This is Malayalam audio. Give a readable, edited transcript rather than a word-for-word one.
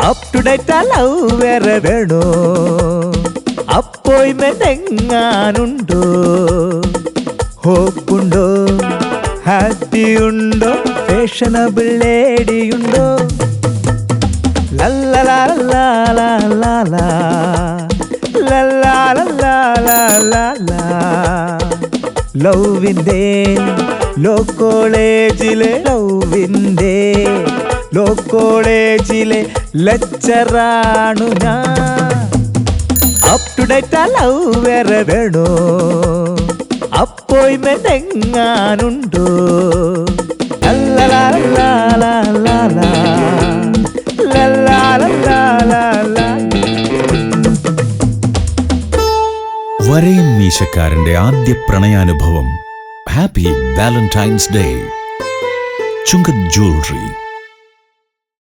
അപ് ടു ഡേറ്റ് ലവ് വേറെ വേണോ? അപ്പോയിന്റ്മെന്റ് എങ്ങാനുണ്ടോ? ഹോപ്പുണ്ടോ? ഹാപ്പി ഉണ്ടോ? ഫാഷനബിൾ ലേഡിയുണ്ടോ? ലവിന്റെ ലോ കോളേജിലെ ലെക്ചറാണു ഞാൻ. അപ് ടു ഡേറ്റ് ലവ് വേറെ വേണോ? അപ്പോയിന്റ്മെന്റ് എങ്ങാനുണ്ടോ? വരയൻ മീശക്കാരന്റെ ആദ്യ പ്രണയാനുഭവം. Happy Valentine's day. Chungath jewellery.